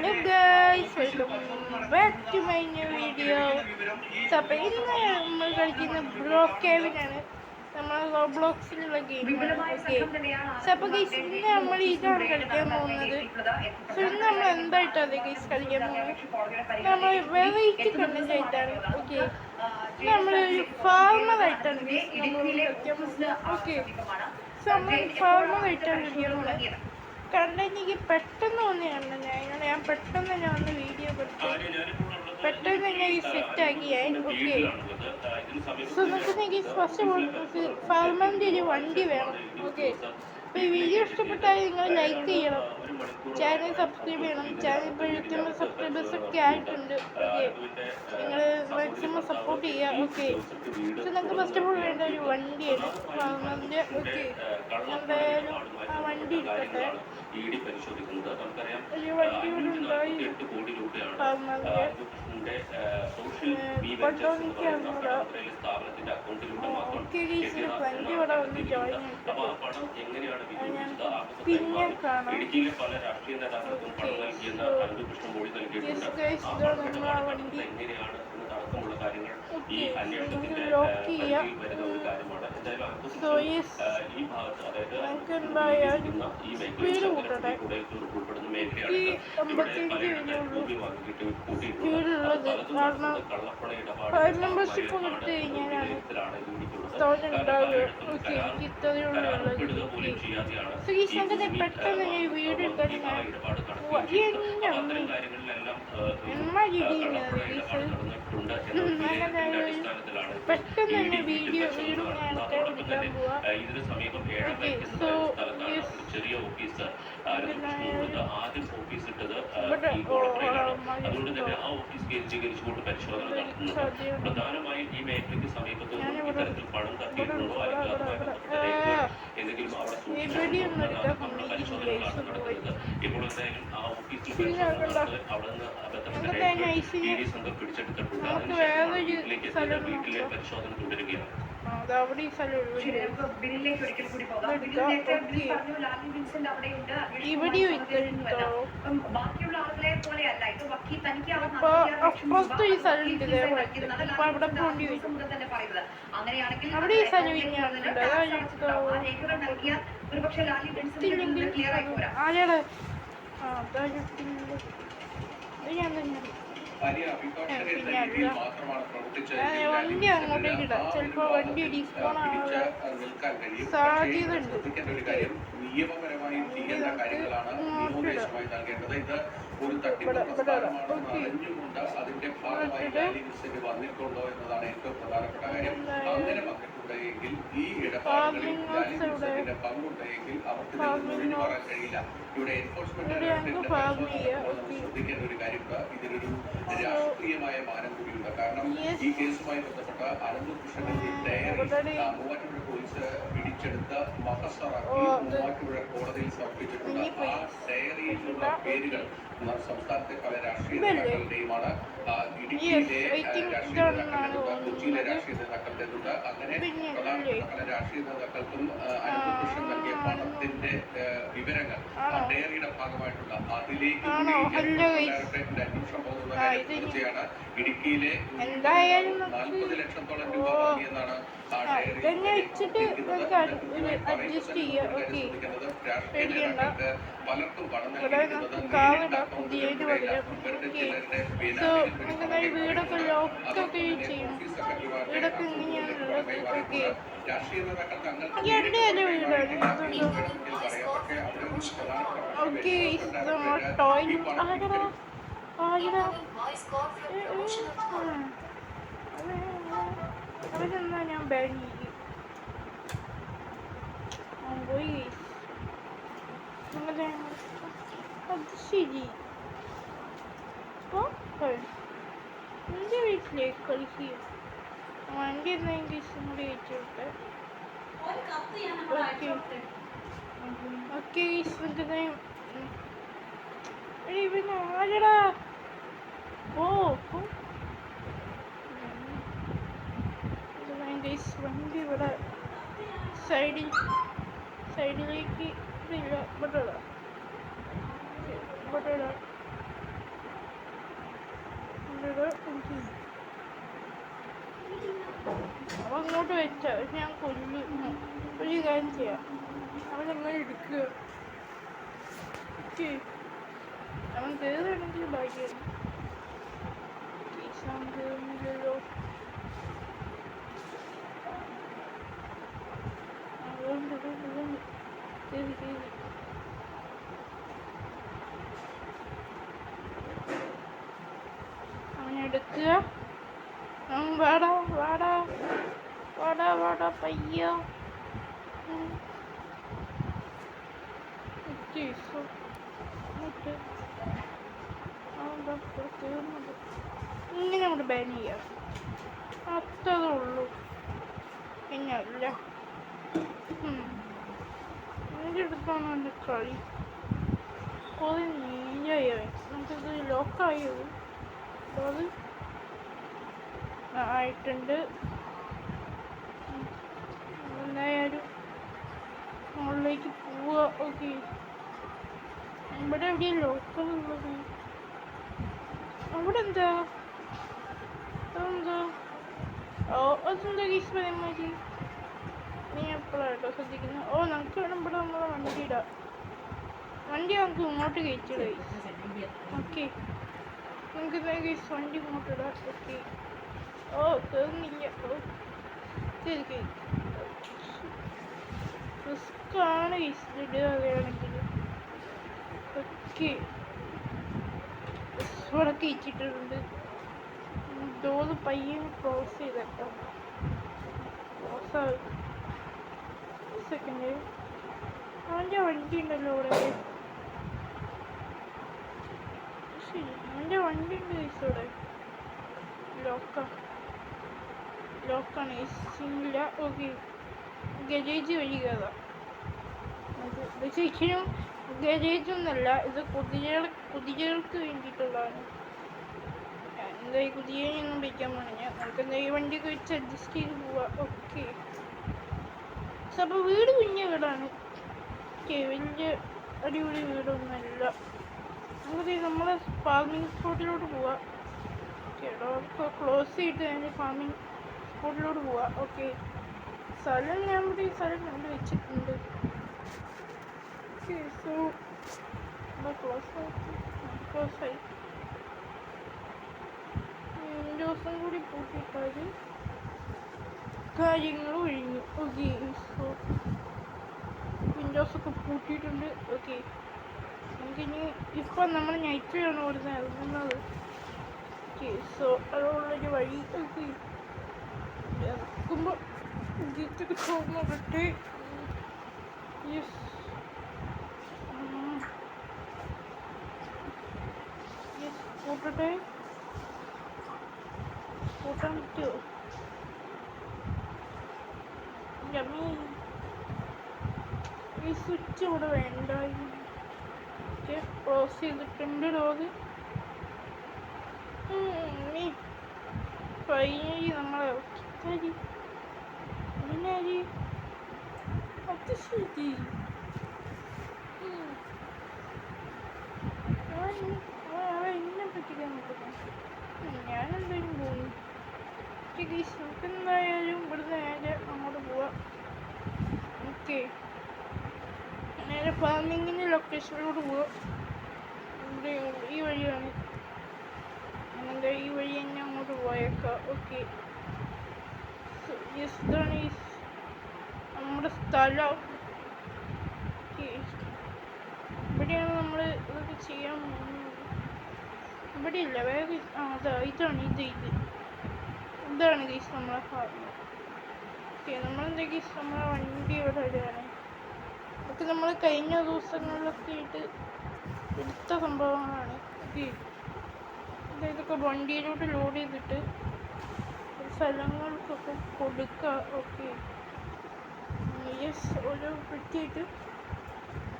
Hello guys, welcome back to my new video. അപ്പോൾ ഇന്ന് നമ്മൾ കളിക്കുന്ന ബ്ലോക്കേവിനാണ്, നമ്മൾ റോബ്ലോക്സിലുള്ള ഗെയിമാണ്. ഓക്കെ, അപ്പോൾ ഗൈസ് ഇന്ന് നമ്മൾ ഇതാണ് കളിക്കാൻ പോകുന്നത്. സോ ഇന്ന് നമ്മൾ എന്തായിട്ടാണ് ഗൈസ് കളിക്കാൻ പോകുന്നത്? നമ്മൾ വെറൈറ്റി കണ്ടന്റ് ആയിട്ടാണ്. ഓക്കെ, നമ്മൾ ഫാർമറായിട്ടാണ് ഗൈസ് നമ്മൾ കളിക്കാൻ പോകുന്നത്. ഓക്കെ, സോ നമ്മൾ ഫാർമറായിട്ടാണ് കളിക്കാൻ പോകുന്നത്. കാരണം എനിക്ക് പെട്ടെന്ന് തോന്നിയാണ് ഞാൻ പെട്ടെന്ന് ഞാൻ ഒന്ന് വീഡിയോ പെട്ടെന്ന് ഞാൻ ഈ സെറ്റാക്കി. ഓക്കെ, സോ നമുക്ക് എനിക്ക് ഫസ്റ്റ് ഓഫ് ഓൾ നമുക്ക് ഫാർമറിൻ്റെ ഒരു വണ്ടി വേണം. ഓക്കെ, അപ്പോൾ ഈ വീഡിയോ ഇഷ്ടപ്പെട്ടാൽ നിങ്ങൾ ലൈക്ക് ചെയ്യണം, ചാനൽ സബ്സ്ക്രൈബ് ചെയ്യണം. ചാനൽ ഇപ്പോൾ 75 സബ്സ്ക്രൈബേഴ്സൊക്കെ ആയിട്ടുണ്ട്. ഓക്കെ, നിങ്ങൾ മാക്സിമം സപ്പോർട്ട് ചെയ്യുക. ഓക്കെ, സോ നമുക്ക് ഫസ്റ്റ് ഓഫ് ഓൾ വേണ്ട ഒരു വണ്ടിയാണ് ഫാർമറിൻ്റെ. ഓക്കെ, എന്തായാലും ആ വണ്ടി എടുക്കട്ടെ. ഒരു വണ്ടി കൂടെ ഉണ്ടായി വണ്ടി ഇവിടെ ഒന്ന് ജോയിൻ പിന്നെ കാണാം. ആ വണ്ടി ലോക്ക് ചെയ്യാം. സോ യെസ്, നമുക്ക് എന്തായാലും സ്പീഡ് കൂട്ടട്ടെ. ഈ 55 സ്പീഡുള്ളത് കാരണം 5 മെമ്പർഷിപ്പ് ഇട്ട് കഴിഞ്ഞാലാണ് തോന്നുന്നുണ്ടാവുക. ഓക്കെ, എനിക്ക് ഇത്രയുള്ളത്. ശ്രീശങ്കരെ പെട്ടെന്ന് ഞാൻ വീട് എടുക്കാൻ പെട്ടെന്ന് തന്നെ വീഡിയോ വീടും ഞാൻ എടുക്കാൻ പോവാ. ഓക്കെ, സോ ചെറിയ ഓഫീസ് ആദ്യം ഓഫീസ് ഇട്ടത് അതുകൊണ്ട് തന്നെ ആ ഓഫീസ് കേന്ദ്രീകരിച്ചുകൊണ്ട് പരിശോധന നടത്തുന്നുണ്ട്. പ്രധാനമായും ഈ മേഖലയ്ക്ക് സമീപത്ത് ഇത്തരത്തിൽ പണം തട്ടിയിട്ടുണ്ടോ എന്തെങ്കിലും അവിടെ നമ്മുടെ പരിശോധന നടത്തുന്നത്. ഇപ്പോൾ എന്തായാലും ആ ഓഫീസിൽ അവിടെ നിന്ന് സംഘം പിടിച്ചെടുത്തിട്ടുണ്ട്. വീട്ടിലെ പരിശോധന തുടരുകയാണ്. ബാക്കിയുള്ള ആളുകളെ പോലെയല്ല ഇത് അപ്പുറത്ത് ഈ സ്ഥലം അപ്പൊ അവിടെ പോണ്ടി വരും. അവിടെ ഈ സ്ഥലം രേഖകൾ നൽകിയാൽ ഒരുപക്ഷെ ലാലി ബെൻസിൽ ക്ലിയർ ആയി പോരാ. ആരാണ് വണ്ടി അങ്ങോട്ടേക്ക് ഇടാം. ചിലപ്പോ വണ്ടി ഡിസ്പോൺ ആവാൻ സാധ്യത ഉണ്ട്. നിയമപരമായും ചെയ്യേണ്ട കാര്യങ്ങളാണ് നിയമോപദേശമായി നൽകേണ്ടത്. ഇത് ഒരു തട്ടിപ്പ് പ്രസ്ഥാനമാണെന്ന് അറിഞ്ഞുകൊണ്ട് അതിന്റെ ഭാഗമായി ലാലിൻസിന് വന്നിട്ടുണ്ടോ എന്നതാണ് ഏറ്റവും പ്രധാനപ്പെട്ട കാര്യം. അങ്ങനെ വന്നിട്ടുണ്ടെങ്കിൽ ഈ ഇടപാടുകളിൽ ലാലിൻസിന്റെ പങ്കുണ്ടെങ്കിൽ അവർക്ക് ഒഴിഞ്ഞു മാറാൻ കഴിയില്ല. ഇവിടെ എൻഫോഴ്സ്മെന്റ് ശ്രദ്ധിക്കേണ്ട ഒരു കാര്യമുണ്ട്. ഇതിനൊരു രാഷ്ട്രീയമായ മാനം കൂടിയുണ്ട്. കാരണം ഈ കേസുമായി ബന്ധപ്പെട്ട അനന്തകൃഷ്ണന്റെ ഡയറി മൂവാറ്റുപുഴ പോലീസ് പിടിച്ചെടുത്ത് മഹസറാക്കി മൂവാറ്റുപുഴ കോടതിയിൽ സമർപ്പിച്ചിട്ടുണ്ട്. ആ ഡയറിയിലുള്ള പേരുകൾ സംസ്ഥാനത്തെ പല രാഷ്ട്രീയ നേതാക്കളുടെയുമാണ്. ഇടുക്കിയിലെ രാഷ്ട്രീയ നേതാക്കളുടെ, കൊച്ചിയിലെ രാഷ്ട്രീയ നേതാക്കളുടെ. അങ്ങനെ പ്രധാനപ്പെട്ട പല രാഷ്ട്രീയ നേതാക്കൾക്കും അനന്തകൃഷ്ണൻ നൽകിയ പണത്തിന്റെ വിവരങ്ങൾ ഡയറിയുടെ ഭാഗമായിട്ടുള്ള അതിലേക്ക് അന്വേഷണം പോകുന്ന കാര്യം തീർച്ചയാണ്. ഇടുക്കിയിലെ 40 ലക്ഷത്തോളം രൂപ വാങ്ങിയെന്നാണ് ആ ഡയറി പലർക്കും പണം നൽകിയിരിക്കുന്നത്. രാഷ്ട്രീയ അവരെന്നാ ഞാൻ ബാങ്ക് പോയി. അത് ശരി, എൻ്റെ വീട്ടിലേക്ക് കളിക്കുക. വണ്ടി എന്തെങ്കിലും ഇഷ്ടം കൂടി വെച്ചോട്ടെ. ഓക്കെ, ഇവന് ആരടാ? ഓ വണ്ടി ഇവിടെ സൈഡിലേക്ക് വെച്ചാൽ ഞാൻ കൊല്ലും. ഒരു കാര്യം ചെയ്യാം, അവനങ്ങനെ എടുക്കുക. അവൻ കയറുകയാണെങ്കിൽ ഭാഗ്യം. അവൻ കയറുന്നില്ലല്ലോ. കയറി അവനെടുക്കുക. അവൻ വാടാ വാടാ വാടാ വാടാ പയ്യ. ഇങ്ങനെ നമുക്ക് ബാൻ ചെയ്യാം, അത്രേ ഉള്ളൂ. പിന്നെ അല്ല എൻ്റെ അടുത്താണ് എൻ്റെ കളി. കുറേ നീയായി നമുക്കിത് ലോക്കായത് അത് ആയിട്ടുണ്ട്. എന്തായാലും മുകളിലേക്ക് പോവുക. ഓക്കെ, ഇവിടെ എവിടെയാണ് ലോക്കലുള്ളത്? അവിടെ എന്താ അതെന്താ? ഓ അതെന്താ ഗീസ് പറയാൻ മതി. നീ എപ്പോഴാട്ടോ ശ്രദ്ധിക്കുന്നത്? ഓ നമുക്ക് വേണം ഇവിടെ നമ്മളെ വണ്ടി ഇടാം. വണ്ടി നമുക്ക് ഇങ്ങോട്ട് കയറ്റിടാം. ഓക്കെ, നമുക്ക് ഗീസ് വണ്ടി ഇങ്ങോട്ട് ഇടാം. ഓക്കെ, ഓ കയറുന്നില്ല. ഓ കയറി റിസ്ക്കാണ് ഗീസ് ഇടുക അറിയാണെങ്കിൽ. ഓക്കെ, ഇവിടെ കയറ്റിയിട്ടുണ്ട്. ഡോറ് പയ്യെ ക്ലോസ് ചെയ്തേക്കാം. സെക്കൻഡ് അവൻ്റെ വണ്ടി ഉണ്ടല്ലോ ഇവിടെ. ശരി, അവൻ്റെ വണ്ടി ഉണ്ട് ഗൈസ് ഇവിടെ. ലോക്കാണ് ഇല്ല. ഓക്കെ, ഗരേജ് വഴി കയറാം. ഇത് ശരിക്കും ഗരേജ് ഒന്നല്ല, ഇത് കുതിരകൾക്ക് വേണ്ടിയിട്ടുള്ളതാണ്. എന്താ ഈ കുതിരയൊന്നും പിടിക്കാൻ പോണേ. നമുക്ക് എന്താ ഈ വണ്ടിയൊക്കെ വെച്ച് അഡ്ജസ്റ്റ് ചെയ്ത് പോവാം. ഓക്കെ, അപ്പോൾ വീട് കുഞ്ഞ വീടാണ്. ഓക്കെ, വലിയ അടിപൊളി വീടൊന്നുമല്ല. നമുക്ക് നമ്മളെ ഫാമിംഗ് സ്പോട്ടിലോട്ട് പോവാം. ഓക്കെ, ക്ലോസ് ചെയ്തിട്ട് അതിൻ്റെ ഫാമിംഗ് സ്പോട്ടിലോട്ട് പോവാം. ഓക്കെ, സ്ഥലം ഞാൻ ഇവിടെ ഈ സ്ഥലം കണ്ടു വെച്ചിട്ടുണ്ട്. ഓക്കെ, സോ ക്ലോസ് ആയി. ദിവസം കൂടി പൂട്ടിയിട്ടാൽ കാര്യങ്ങൾ ഒഴിഞ്ഞു. ഓക്കെ, സോ വിൻഡോസൊക്കെ പൂട്ടിയിട്ടുണ്ട്. ഓക്കെ, നമുക്കിനി ഇപ്പം നമ്മൾ നൈറ്റിലാണ് ഓടുന്നത് ഇറങ്ങുന്നത്. ഓക്കെ, സോ അതുള്ളൊരു വഴി. ഓക്കെ, ഇറക്കുമ്പോൾ ഗേറ്റൊക്കെ തുറന്നിട്ട് യെസ് കൂട്ടട്ടെ. കൂട്ടാൻ പറ്റുമോ? ഈ സ്വിച്ച് ഇവിടെ വേണ്ടായിരുന്നു. ക്ലോസ് ചെയ്തിട്ടുണ്ട് ഡോറ്. ഫൈനലി നമ്മളെ അത് ശരി. എന്നെ പറ്റിക്കാൻ നോക്കുന്നു. ഞാനെന്തായാലും പോകുന്നു. എന്തായാലും ഇവിടുന്ന് നേരെ അങ്ങോട്ട് പോവാം. ഓക്കെ, നേരെ ഫാമിങ്ങിൻ്റെ ലൊക്കേഷനിലോട്ട് പോവാം. ഈ വഴിയാണ്. എന്താ ഈ വഴി തന്നെ അങ്ങോട്ട് പോയേക്കാം. ഓക്കെ, ഇതാണ് ഈ നമ്മുടെ സ്ഥലം. ഓക്കെ, ഇവിടെയാണ് നമ്മൾ ഇതൊക്കെ ചെയ്യാൻ പോകുന്നത്. ഇവിടെ ഇല്ല, വേറെ ഇതാണ് ഇതാണ് ഗീസ് നമ്മളെ ഫാമിംഗ്. ഓക്കെ, നമ്മളെന്താ ഗീസ് നമ്മളെ വണ്ടി ഇവിടെ ഇടുകയാണ്. ഒക്കെ നമ്മൾ കഴിഞ്ഞ ദിവസങ്ങളിലൊക്കെ ആയിട്ട് എടുത്ത സംഭവങ്ങളാണ്. ഓക്കെ, ഇതൊക്കെ വണ്ടിയിലോട്ട് ലോഡ് ചെയ്തിട്ട് സ്ഥലങ്ങൾക്കൊക്കെ കൊടുക്കുക. ഓക്കെ, യെസ്, ഓരോ പെട്ടിയായിട്ട്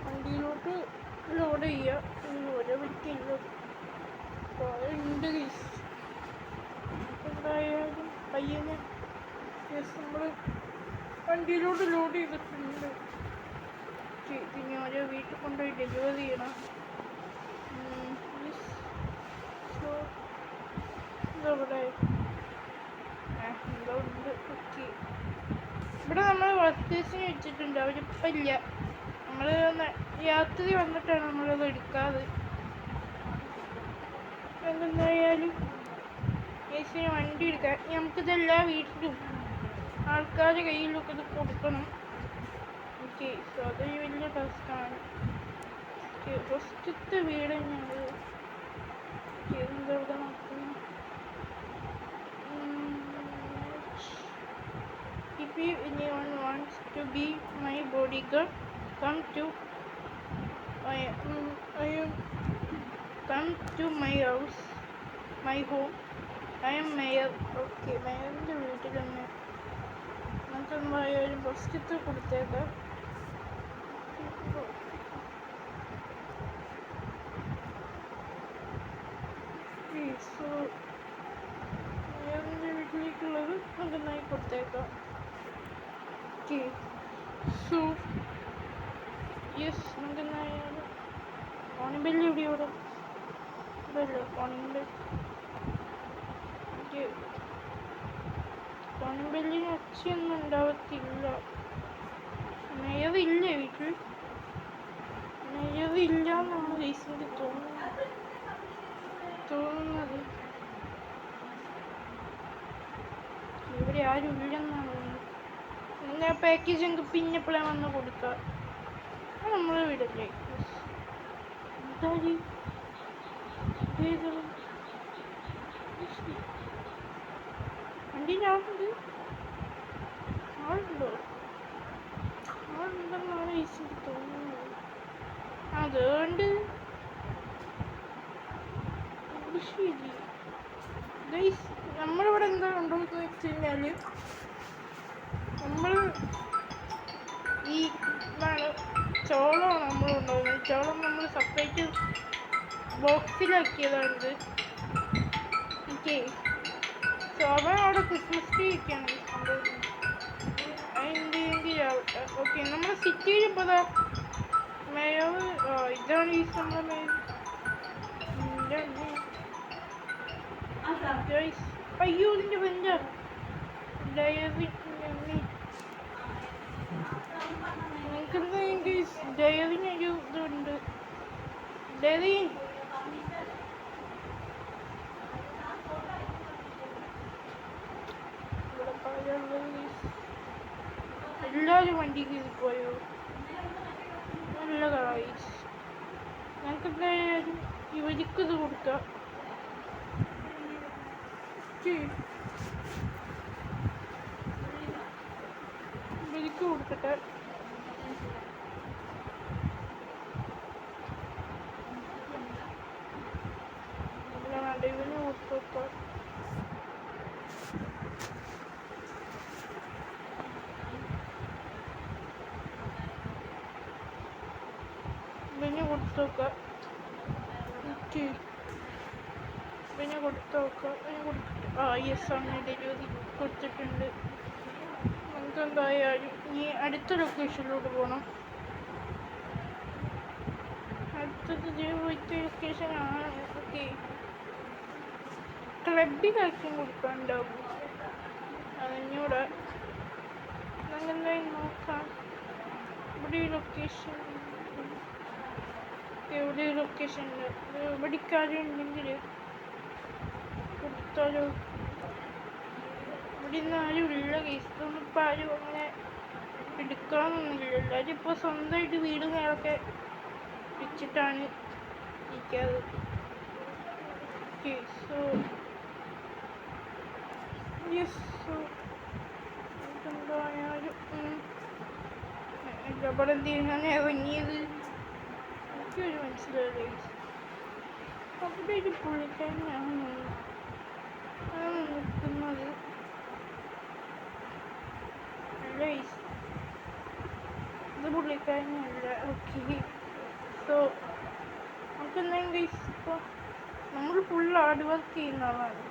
വണ്ടിയിലോട്ട് ലോഡ് ചെയ്യുക. ഓരോ പെട്ടിയല്ലോ ഉണ്ട് ഗീസ്. എന്തായാലും പയ്യനെ യെസ് നമ്മൾ വണ്ടിയിലോട്ട് ലോഡ് ചെയ്തിട്ടുണ്ട്. ഇനി ഓരോ വീട്ടിൽ കൊണ്ടുപോയി ഡെലിവറി ചെയ്യണം. സോ ഇതവിടെ എന്തോ ഉണ്ട്. ഓക്കെ, വർക്കേഴ്സിനെ വെച്ചിട്ടുണ്ട്. അവരിപ്പം ഇല്ല. നമ്മൾ രാത്രി വന്നിട്ടാണ് നമ്മളത് എടുക്കാറ്. എന്തെന്നായാലും ഏസിന് വണ്ടി എടുക്കാൻ നമുക്കിതെല്ലാ വീട്ടിലും ആൾക്കാരുടെ കയ്യിലൊക്കെ ഇത് കൊടുക്കണം. ഓക്കെ, സോ അതൊരു വലിയ ടാസ്ക്കാണ്. ഫസ്റ്റത്തെ വീട് ഞങ്ങൾ എന്താ നോക്കുന്നു. If anyone wants to be my bodyguard, come to my house, my home. I am mayor. Okay, mayorന്റെ വീട്ടിൽ തന്നെ നമുക്ക് എന്തായാലും ഫസ്റ്റത്തെ കൊടുത്തേക്കാം. സോ മേയറിൻ്റെ വീട്ടിലേക്കുള്ളത് നന്നായി കൊടുത്തേക്കാം. ഓക്കെ, സോ യെസ്, നമുക്കെന്നായാലും കോണിംഗ് ബെല്ല് ഇവിടെ ഇതല്ലോ കോണിംഗ് ബെല്ല്. ഓക്കെ, കോണിംഗ് ബെല്ലിന് ഒച്ചയൊന്നും ഉണ്ടാവത്തില്ല. മേയർ ഇല്ല വീട്ടിൽ. മേയർ ഇല്ല എന്നാണ് റീസെൻ്റ് തോന്നുന്നത്. ഇവിടെ ആരും ഇല്ലെന്നാണ് തോന്നുന്നത്. പിന്നെ പാക്കേജ് എനിക്ക് പിന്നെ എപ്പോഴാണ് വന്ന് കൊടുക്കുക. നമ്മൾ വിടല്ലേ. വണ്ടിയിലാവുന്നുണ്ട്. ആളുണ്ടോ? ആളുണ്ടെന്നാണ് റീസെൻ്റ് തോന്നുന്നത്. അതുകൊണ്ട് ശരി ഗൈസ്, നമ്മളിവിടെ എന്താ ഉണ്ടോയെന്ന് വെച്ച് കഴിഞ്ഞാൽ നമ്മൾ ഈ ഇതാണ് ചോളമാണ് നമ്മൾ കൊണ്ടുപോകുന്നത്. ചോളം നമ്മൾ സെപ്പറേറ്റ് ബോക്സിലാക്കിയതാണിത്. ഓക്കെ, സോ അവൻ അവിടെ ക്രിസ്മസ് ട്രീ ഒക്കെയാണ് കൊണ്ടുപോകുന്നത്. അതിൻ്റെ ആവട്ടെ. ഓക്കെ, നമ്മുടെ സിറ്റിയിൽ ഇപ്പോൾ മേയർ ഇതാണ് ഈ നമ്മുടെ മേയർ. അയ്യോ, ഇതിൻ്റെ വെഞ്ചർ ഡയറി നിങ്ങൾക്കെന്താ ഡയറിനൊരു ഇതുണ്ട്. ഡയറി എല്ലാവരും വണ്ടി കയറി പോയോ? നല്ല കളായിസ്. ഞങ്ങൾക്ക് എന്തായാലും ഇവരിക്കത് കൊടുക്കാം. ഇവരിക്ക് കൊടുക്കട്ടെ. വേണ്ട, ഇവന് കൊടുത്തോക്കാം. ഇവന് കൊടുത്തോക്കാം. പിന്നെ കൊടുത്തോക്കാം. യെസ്, അങ്ങനെ ഡെലിവറി കൊടുത്തിട്ടുണ്ട്. നമുക്ക് എന്തായാലും ഇനി അടുത്ത ലൊക്കേഷനിലോട്ട് പോകണം. അടുത്തത് പോയിട്ട് ലൊക്കേഷനാണ്. ഓക്കെ, ക്ലബിലാക്ഷൻ കൊടുക്കാനുണ്ടാവും. അതിനൂടെ നമുക്ക് എന്തായാലും നോക്കാം. ഇവിടെ ലൊക്കേഷൻ എവിടെ ലൊക്കേഷനിൽ ഇവിടേക്കാരും ഉണ്ടെങ്കിൽ കൊടുത്താലോ? ഇവിടെ നിന്ന് ആരും ഇല്ല കേസ്. ഇതൊന്നും ഇപ്പം ആരും അങ്ങനെ എടുക്കാനൊന്നുമില്ല. എല്ലാവരും ഇപ്പോൾ സ്വന്തമായിട്ട് വീടും കാര്യമൊക്കെ വെച്ചിട്ടാണ് ഇരിക്കാറ്. സോ യെസ്, സോ എന്തായാലും ഇവിടെ എന്തിനാണ് ഇറങ്ങിയത് എനിക്കൊരു മനസ്സിലായില്ലേ. അവിടെ ഒരു പുള്ളിക്കാരനാണ് നിൽക്കുന്നത്. ഇത് പുള്ളിക്കാരനല്ല. ഓക്കെ, സോ നമുക്ക് എന്തെങ്കിലും ഗൈസ് ഇപ്പോൾ നമ്മൾ ഫുൾ ഹാർഡ് വർക്ക് ചെയ്യുന്ന ആളാണ്.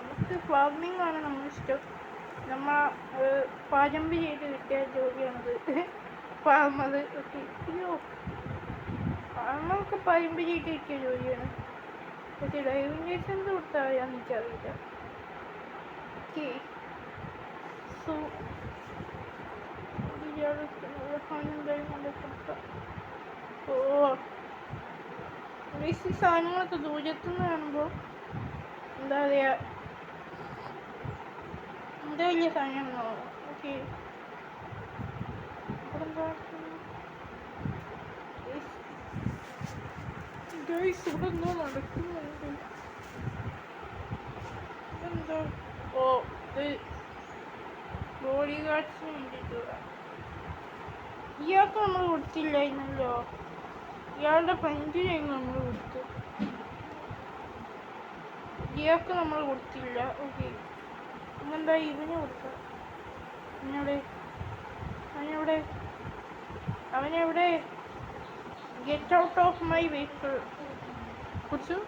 നമുക്ക് ഫാർമിംഗ് ആണ് നമ്മളിഷ്ടം. നമ്മൾ പാരമ്പര്യമായിട്ട് കിട്ടിയ ജോലിയാണത് ഫാർമർ. ഓക്കെ, അയ്യോ, ഫാർമർക്ക് പാരമ്പര്യമായിട്ട് കിട്ടിയ ജോലിയാണ്. പക്ഷേ ഡ്രൈവിംഗ് ലൈസൻസ് കൊടുത്താൽ അറിയാമെന്ന് എനിക്കറിയില്ല. ഓക്കെ, സോ ഓ ഈ സാധനങ്ങളൊക്കെ ദൂരത്തുനിന്ന് കാണുമ്പോൾ എന്താ പറയുക, എന്താ വലിയ സാധനമാണോ? ഓക്കെ, ഇവിടെ എന്തോ നടക്കുന്നുണ്ട്. ഇതെന്തോ, ഓ ഇത് ബോഡി ഗാർഡ്സിന് വേണ്ടിയിട്ടുള്ള. ഇയാൾക്ക് നമ്മൾ കൊടുത്തില്ലായിരുന്നല്ലോ, ഇയാളുടെ ഫ്രണ്ടിനായിരുന്നു നമ്മൾ കൊടുത്തു, ഇയാൾക്ക് നമ്മൾ കൊടുത്തില്ല. ഓക്കെ, പിന്നെന്താ ഇവന് കൊടുക്കാം. അവനെവിടെ get out of my vehicle കുറിച്ചു.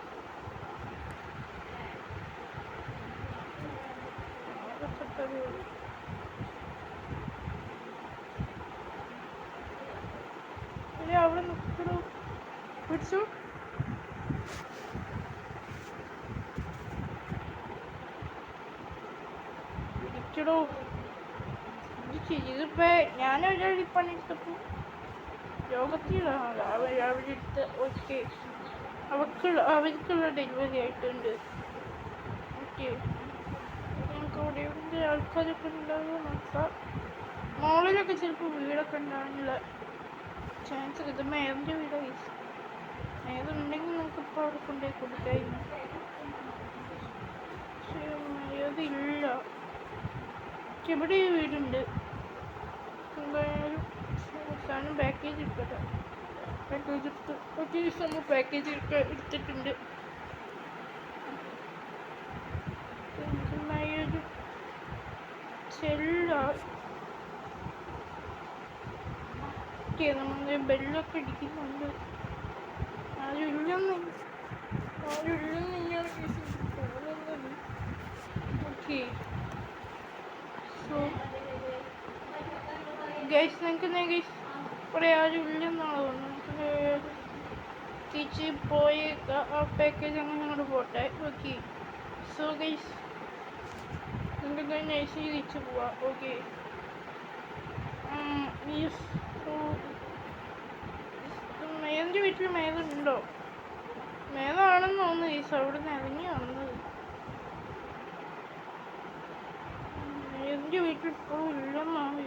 അവിടെ നിൽക്കണു പിടിച്ചു. ഇതിപ്പോ ഞാനൊരു പണിയെടുത്തപ്പോ യോഗത്തിലാണ് അവരെടുത്ത്. ഓക്കെ, അവർക്കുള്ള ഡെലിവറി ആയിട്ടുണ്ട്. ഓക്കെ, ഞങ്ങൾക്ക് അവിടെ ആൾക്കാരൊക്കെ ഉണ്ടാകുമോ നോക്കാം. മോളിലൊക്കെ ചിലപ്പോൾ വീടൊക്കെ ഉണ്ടാകാനുള്ള ചാൻസ് കിട്ടും. മേറിൻ്റെ വീട് മേറുണ്ടെങ്കിൽ നമുക്കിപ്പോൾ അവിടെ കൊണ്ടുപോയി കൊടുക്കായിരുന്നു. പക്ഷേ മേറില്ല. ഇവിടെ വീടുണ്ട്. എന്തായാലും അവസാനം പാക്കേജ് എടുക്കട്ടെ. പാക്കേജ് എടുത്തിട്ടുണ്ട്. നമ്മൾ ബെല്ലൊക്കെ ഇടിക്കുന്നുണ്ട്. ആരും ഇല്ലെന്ന് ഇയാൾ തോന്നുന്നത്. ഓക്കെ, സോ ഗൈസ്, നിങ്ങൾക്ക് ഇവിടെ ആരും ഇല്ലെന്നാണ് തോന്നുന്നത്. തിരിച്ച് പോയി ആ പാക്കേജ് അങ്ങനെ അങ്ങോട്ട് പോട്ടെ. ഓക്കെ, സോ ഗൈസ് നിങ്ങൾക്ക് നൈസിൽ തിരിച്ച് പോവാം. ഓക്കെ, മേലിൻ്റെ വീട്ടിൽ മേലുണ്ടോ? മേലാണെന്ന് തോന്നുന്നു ഗൈസ്. അവിടെ നിന്ന് ഇറങ്ങി വന്നത്. മേലിൻ്റെ വീട്ടിൽ ഇപ്പോൾ ഇല്ലെന്നാണ്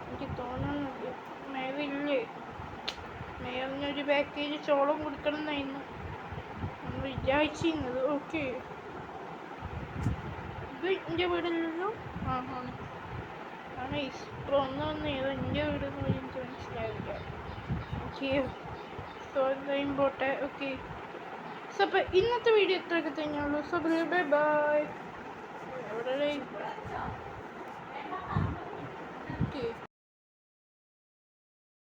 എനിക്ക് തോന്നുന്നത്. മേലില്ലേ, മേലിനൊരു പാക്കേജ് ചോളം കൊടുക്കണം എന്നായിരുന്നു നമ്മൾ വിചാരിച്ചിരുന്നത്. ഓക്കെ, ഇത് എൻ്റെ വീടല്ലല്ലോ. ആണ് ഇപ്പോൾ ഒന്ന് ഏതോ എൻ്റെ വീടെന്ന് പോയി എനിക്ക് മനസ്സിലാവില്ല. ഓക്കെ, സോ എന്തായാലും പോട്ടെ. ഓക്കെ, സോ അപ്പോൾ ഇന്നത്തെ വീഡിയോ ഇത്രയൊക്കെ തന്നെയുള്ളൂ. So bye by.